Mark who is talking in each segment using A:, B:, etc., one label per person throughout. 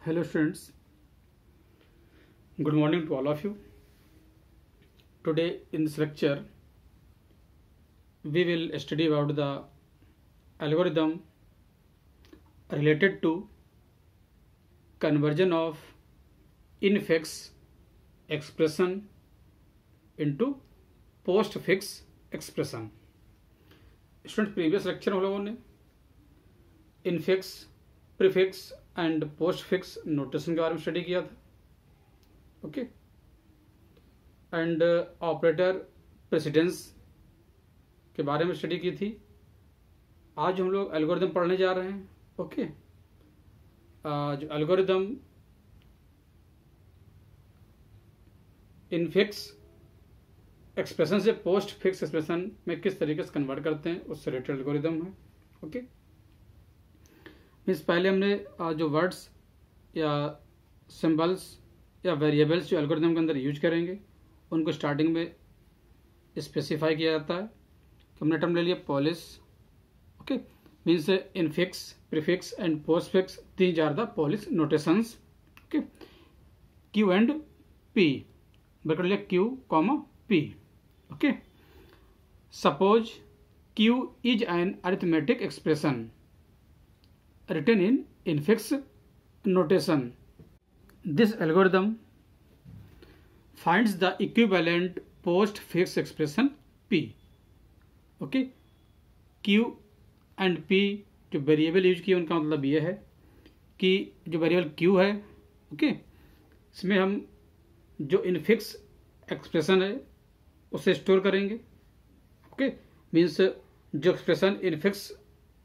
A: Hello students, good morning to all of you. Today in this lecture we will study about the algorithm related to conversion of infix expression into postfix expression. Students, previous lecture हम लोगों ने infix, prefix and post fix notation के बारे में study किया था. Okay, and operator precedence के बारे में स्टडी की थी. आज हम लोग एल्गोरिदम पढ़ने जा रहे हैं. ओके, जो एल्गोरिदम इनफिक्स एक्सप्रेशन से पोस्ट फिक्स एक्सप्रेशन में किस तरीके से कन्वर्ट करते हैं उससे रिलेटेड एल्गोरिदम है. ओके, मीन्स पहले हमने जो वर्ड्स या सिंबल्स या वेरिएबल्स जो एल्गोरिथम के अंदर यूज करेंगे उनको स्टार्टिंग में स्पेसिफाई किया जाता है. तो हमने टर्म ले लिया Polish. Okay, means infix, prefix and postfix, these are the Polish notations. Okay, Q and P, but लिया Q comma P. Okay, suppose Q is an arithmetic expression written in infix notation. This algorithm finds the equivalent postfix expression p. Okay, q and p जो variable use किया उनका मतलब ये है कि जो variable q है, ओके, इसमें हम जो इनफिक्स एक्सप्रेशन है उसे स्टोर करेंगे. ओके, मीन्स जो एक्सप्रेशन इनफिक्स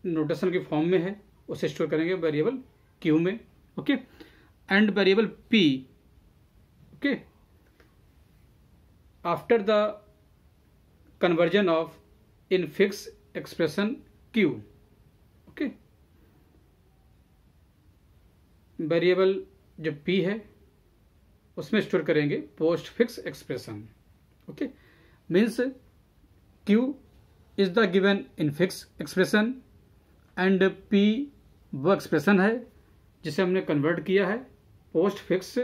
A: नोटेशन के फॉर्म में है उसे स्टोर करेंगे वेरिएबल क्यू में. Okay, and variable P, okay, after the conversion of infix expression Q, okay, variable जो पी है उसमें स्टोर करेंगे post fix expression. Okay, means Q is the given infix expression and P वो expression है जिसे हमने convert किया है post fix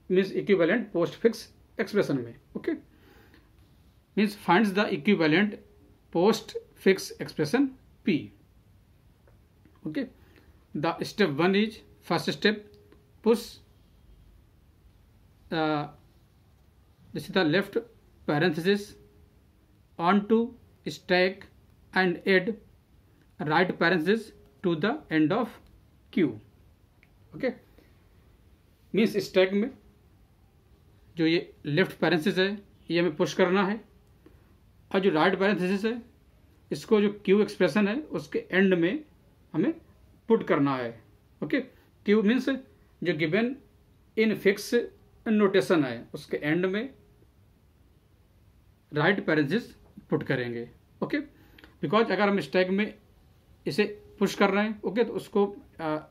A: means equivalent postfix expression में. Okay, means finds the equivalent postfix expression P. Okay, the step one is, first step, push this is the left parenthesis on to stack and add right parenthesis to the end of Q. Okay, means stack में जो ये left parenthesis है ये हमें push करना है और जो राइट पैरेंथेसिस है इसको जो Q एक्सप्रेशन है उसके एंड में हमें पुट करना है. ओके, Q मीन्स जो गिवन इन फिक्स नोटेशन है उसके एंड में राइट पैरेंथेसिस पुट करेंगे. ओके, बिकॉज अगर हम स्टैक में इसे पुश कर रहे हैं, ओके, तो उसको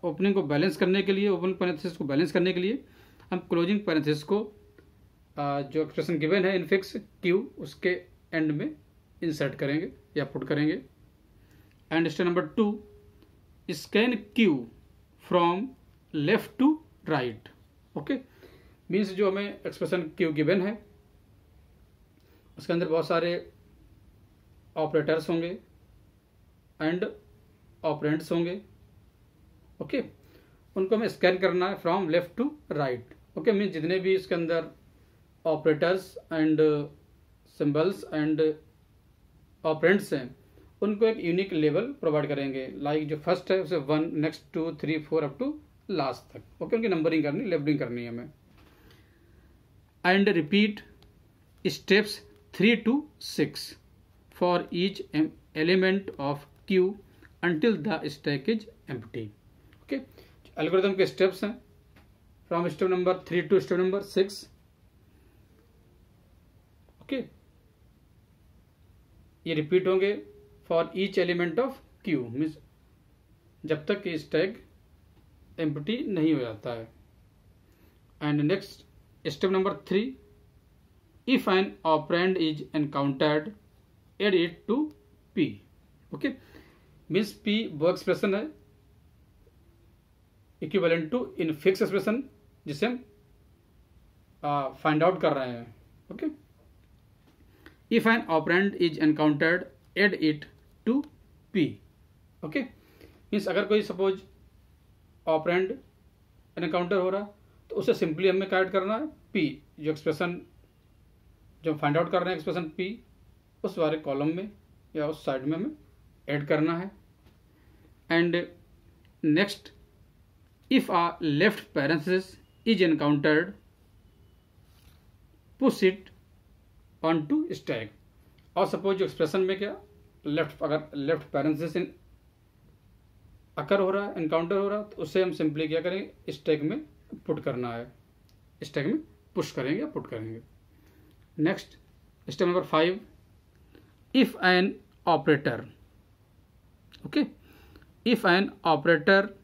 A: ओपनिंग को बैलेंस करने के लिए, ओपन पैरेंथेसिस को बैलेंस करने के लिए हम क्लोजिंग पैरेंथेसिस को जो एक्सप्रेशन गिवन है इनफिक्स क्यू उसके एंड में इंसर्ट करेंगे या पुट करेंगे. And step number 2, scan Q from left to right. Okay, means जो हमें एक्सप्रेशन क्यू गिवन है उसके अंदर बहुत सारे ऑपरेटर्स होंगे एंड ऑपरेंड्स होंगे. ओके, उनको हमें स्कैन करना है from left to right. Okay, means जितने भी इसके अंदर operators and symbols and operands हैं उनको एक यूनिक लेवल प्रोवाइड करेंगे. लाइक जो फर्स्ट है उसे 1, नेक्स्ट 2, 3, 4 अप टू लास्ट तक. ओके, उनकी नंबरिंग करनी, लेबलिंग करनी है हमें. And repeat steps 3 to 6 for each element of Q until the stack is empty. Okay, algorithm के स्टेप्स हैं from step number 3 to step number 6. Okay, ये repeat होंगे for each element of Q, means जब तक कि stack empty नहीं हो जाता है. And next step number 3, if an operand is encountered add it to P. Okay, means P वो एक्सप्रेशन है equivalent to infix expression जिसे हम फाइंड आउट कर रहे हैं। Okay, if an operand is encountered add it to P. Okay, means अगर कोई suppose operand encounter हो रहा तो उसे सिंपली हमें क्या ऐड करना है, पी, जो एक्सप्रेशन जो फाइंड आउट कर रहे हैं एक्सप्रेशन पी, उस वाले कॉलम में या उस साइड में हमें ऐड करना है। And next, if a left parenthesis is encountered push it on to stack. और सपोज जो एक्सप्रेशन में क्या लेफ्ट, अगर लेफ्ट पैरेंथेसिस अकर हो रहा है, एनकाउंटर हो रहा है, तो उससे हम सिंपली क्या करेंगे, स्टैक में पुट करना है, स्टैक में पुश करेंगे या पुट करेंगे। Next, step number 5, if an operator, okay, if an operator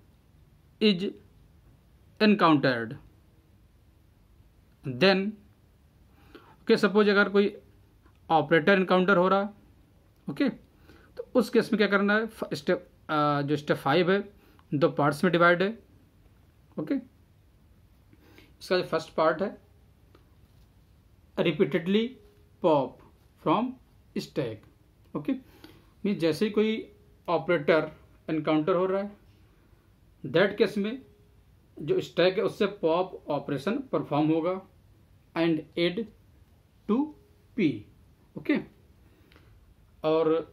A: is encountered then, okay, suppose अगर कोई ऑपरेटर एनकाउंटर हो रहा है, ओके, तो उस केस में क्या करना है, स्टेप जो स्टेप 5 है 2 पार्ट्स में डिवाइड है। ओके, इसका जो फर्स्ट पार्ट है, repeatedly pop from stack. Okay, mean जैसे ही कोई ऑपरेटर एनकाउंटर हो रहा है, दैट केस में जो स्टैक है उससे पॉप ऑपरेशन परफॉर्म होगा and add to P. Okay, और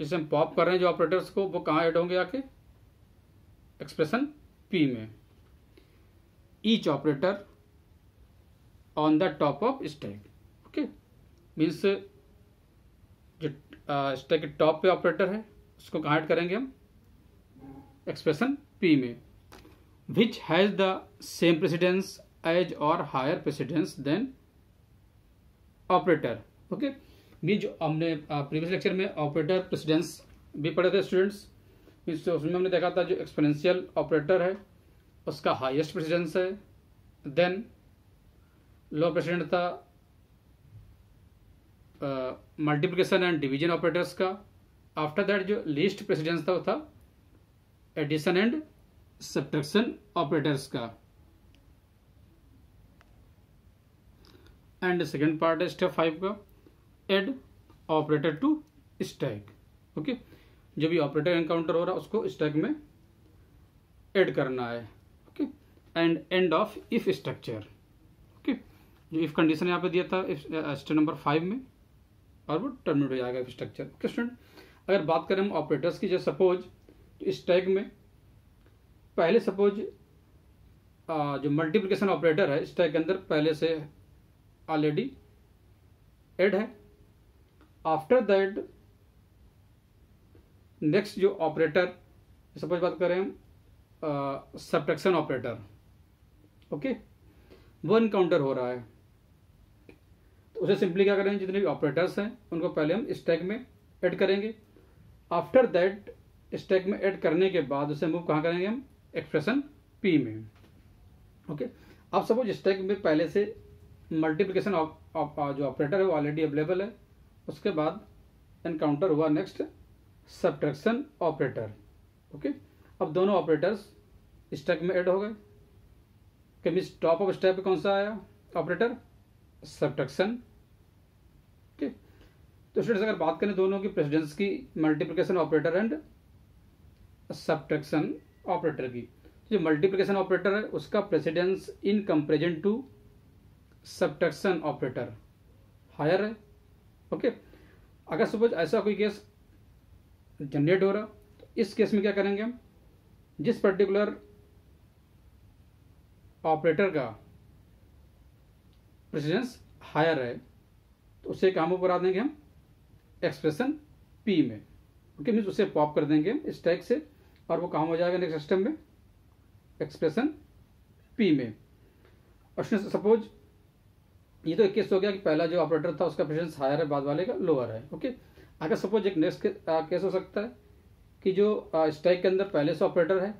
A: जिसे हम पॉप कर रहे हैं जो ऑपरेटर्स को, वो कहाँ ऐड होंगे आके, एक्सप्रेशन पी में। Each operator on the top of stack. Okay, means जो स्टैक के टॉप पे ऑपरेटर है उसको कहाँ ऐड करेंगे हम, एक्सप्रेशन पी में। Which has the same precedence as और higher precedence than operator. Okay, mean जो हमने प्रीवियस लेक्चर में ऑपरेटर प्रेसिडेंस भी पढ़े थे स्टूडेंट्स, मीन्स उसमें हमने देखा था जो एक्सपोनेंशियल ऑपरेटर है उसका हाईएस्ट प्रेसिडेंस है, देन लो प्रेसिडेंट था मल्टीप्लिकेशन एंड डिवीजन ऑपरेटर्स का, आफ्टर दैट जो लीस्ट प्रेसिडेंस था वो था एडिशन एंड सब्ट्रैक्शन ऑपरेटर्स का। एंड सेकेंड पार्ट है स्टेप 5 का, add operator to stack. Okay, जो भी ऑपरेटर एनकाउंटर हो रहा है उसको स्टैक में ऐड करना है। Okay, and end of if structure. Okay, जो इफ कंडीशन यहाँ पे दिया था स्टेप नंबर 5 में, और वो टर्मिनेट हो जाएगा इफ स्ट्रक्चर। ओके स्टूडेंट, अगर बात करें हम ऑपरेटर्स की, जैसे सपोज स्टैक में पहले सपोज जो मल्टीप्लिकेशन ऑपरेटर है स्टैक के अंदर पहले से ऑलरेडी ऐड है। आफ्टर दैट नेक्स्ट जो ऑपरेटर, सपोज बात करें हम सब्ट्रैक्शन ऑपरेटर, ओके, वो एनकाउंटर हो रहा है, तो उसे सिंपली क्या करेंगे, जितने भी ऑपरेटर्स हैं उनको पहले हम स्टैक में ऐड करेंगे। आफ्टर दैट स्टैक में ऐड करने के बाद उसे मूव कहाँ करेंगे हम, एक्सप्रेशन पी में। ओके, अब सपोज स्टैक में पहले से मल्टीप्लिकेशन जो ऑपरेटर है वो ऑलरेडी अवेलेबल है, उसके बाद एनकाउंटर हुआ नेक्स्ट सब्ट्रैक्शन ऑपरेटर। ओके, अब दोनों ऑपरेटर्स स्टैक में ऐड हो गए, कि मीन्स टॉप ऑफ स्टैक पे कौन सा आया ऑपरेटर, सब्ट्रैक्शन। ओके, तो स्टूडेंट्स अगर बात करें दोनों की प्रेसिडेंस की, multiplication operator and subtraction operator की, जो मल्टीप्लिकेशन ऑपरेटर है उसका precedence in comparison to subtraction operator higher है। ओके, अगर सपोज ऐसा कोई केस जनरेट हो रहा, तो इस केस में क्या करेंगे हम, जिस पर्टिकुलर ऑपरेटर का प्रेसिडेंस हायर है तो उसे काम करा देंगे हम एक्सप्रेशन पी में। ओके, मीन्स उसे पॉप कर देंगे हम स्टैक से और वो काम हो जाएगा नेक्स्ट सिस्टम में एक्सप्रेशन पी में। और सपोज ये तो एक केस हो गया कि पहला जो ऑपरेटर था उसका प्रेसिडेंस हायर है, बाद वाले का लोअर है। ओके, अगर सपोज एक नेक्स्ट केस हो सकता है कि जो स्टैक के अंदर पहले से ऑपरेटर है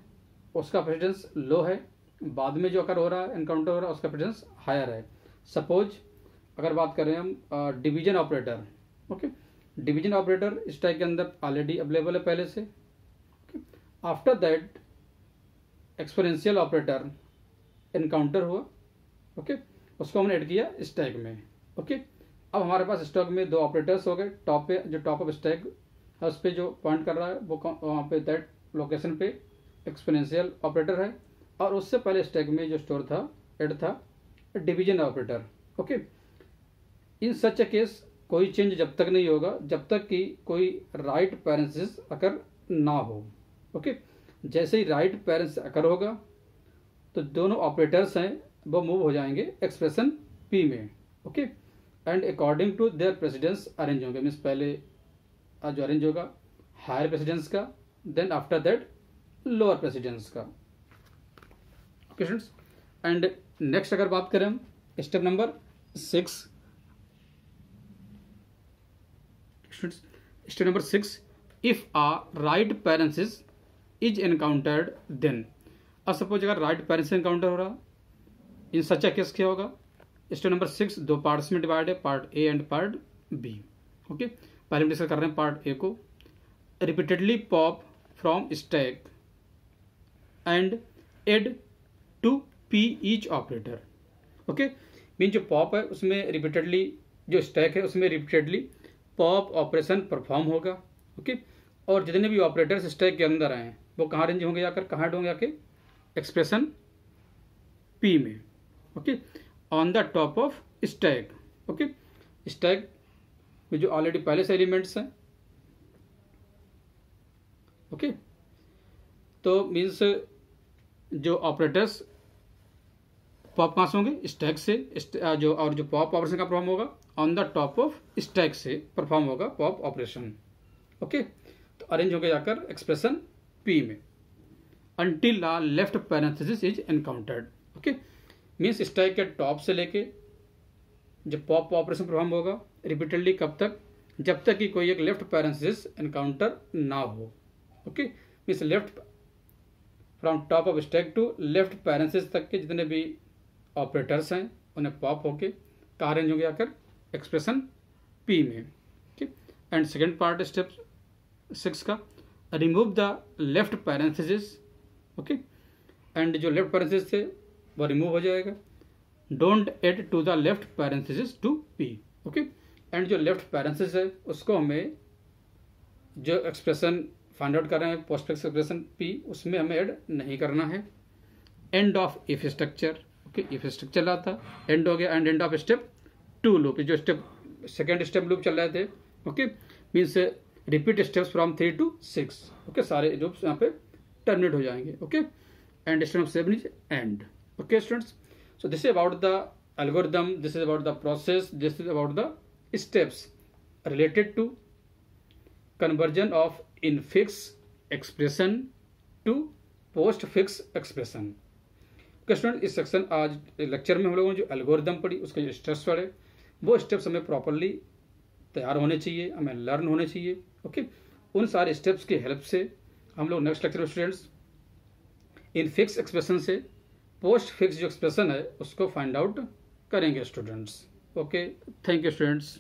A: उसका प्रेसिडेंस लो है, बाद में जो अकर हो रहा है एनकाउंटर हो रहा है उसका प्रेसिडेंस हायर है। सपोज अगर बात करें हम division operator, okay, division operator stack के अंदर ऑलरेडी अवेलेबल है पहले से। After that exponential operator encounter हुआ, ओके, उसको हमने ऐड किया स्टैक में, ओके। अब हमारे पास स्टैक में दो ऑपरेटर्स हो गए। टॉप पे जो टॉप ऑफ स्टैक है उस पर जो पॉइंट कर रहा है वो वहाँ पे दैट लोकेशन पे एक्सपोनेंशियल ऑपरेटर है, और उससे पहले स्टैक में जो स्टोर था ऐड था डिवीजन ऑपरेटर, ओके। इन सच ए केस कोई चेंज जब तक नहीं होगा जब तक कि कोई राइट पैरेंथेसिस अकर ना हो, ओके। जैसे ही राइट पैरेंथेसिस अकर होगा तो दोनों ऑपरेटर्स हैं वो मूव हो जाएंगे एक्सप्रेशन पी में, okay. And according to their precedence arrange होंगे, मीन्स पहले जो अरेंज होगा हायर प्रेसिडेंस का, then after that lower precedence का, ओके स्टूडेंट्स। एंड नेक्स्ट अगर बात करें हम step number 6, step number 6, if a right parenthesis is encountered then. अब सपोज अगर राइट पैरेंथेसिस एनकाउंटर हो रहा, इन सच ए केस क्या होगा। स्टेप नंबर 6 दो पार्ट्स में डिवाइड है, part A and part B, okay. पहले हम डिस्कस कर रहे हैं पार्ट ए को। Repeatedly pop from stack and add to P each operator, okay. Mean जो पॉप है उसमें रिपीटेडली, जो स्टैक है उसमें रिपीटेडली पॉप ऑपरेशन परफॉर्म होगा, ओके। और जितने भी ऑपरेटर्स स्टैक के अंदर आए वो कहाँ रेंज होंगे जाकर, कहाँ ऐड होंगे आके एक्सप्रेशन पी में, okay, on the top of stack, okay. Stack में जो ऑलरेडी पहले से एलिमेंट्स हैं, ओके। तो मीन्स जो ऑपरेटर्स पॉप कहाँ से होंगे, स्टैक से, जो और जो पॉप ऑपरेशन का परफॉर्म होगा on the top of stack से परफॉर्म होगा पॉप ऑपरेशन, ओके। तो अरेंज होगा जाकर एक्सप्रेशन पी में until the left parenthesis is encountered, okay. Means stack के टॉप से लेके जब पॉप ऑपरेशन परफॉर्म होगा रिपीटेडली, कब तक, जब तक कि कोई एक लेफ्ट पैरेंथेसिस एनकाउंटर ना हो, okay. Means left from top of stack to left parenthesis तक के जितने भी ऑपरेटर्स हैं उन्हें पॉप होके कहाँ रेंज होंगे आकर एक्सप्रेशन पी में, ठीक। एंड सेकेंड पार्ट स्टेप 6 का, remove the left parenthesis, okay. And जो लेफ्ट पैरेंथेसिस थे वो रिमूव हो जाएगा। Don't add to the left parenthesis to P, okay. And जो लेफ्ट पैरेंथेसिस है उसको हमें जो एक्सप्रेशन फाइंड आउट कर रहे हैं पोस्ट फिक्स एक्सप्रेशन पी, उसमें हमें ऐड नहीं करना है। End of if structure, okay, if structure रहा था, एंड हो गया, and end of step 2 loop, जो स्टेप सेकेंड स्टेप लूप चल रहे थे, okay. Means repeat steps from 3 to 6, okay. सारे लूप्स यहाँ पे टर्मिनेट हो जाएंगे, okay. And step 7 is and, okay students. So this is about the algorithm, this is about the process, this is about the steps related to conversion of infix expression to postfix expression. okay students, इस section आज lecture में हम लोगों ने जो algorithm पढ़ी उसके जो स्टेप्स पढ़े वो स्टेप्स हमें प्रॉपरली तैयार होने चाहिए, हमें लर्न होने चाहिए, ओके। उन सारे स्टेप्स की हेल्प से हम लोग नेक्स्ट लेक्चर में स्टूडेंट्स इनफिक्स एक्सप्रेशन से पोस्ट फिक्स जो एक्सप्रेशन है उसको फाइंड आउट करेंगे students, okay. Thank you students.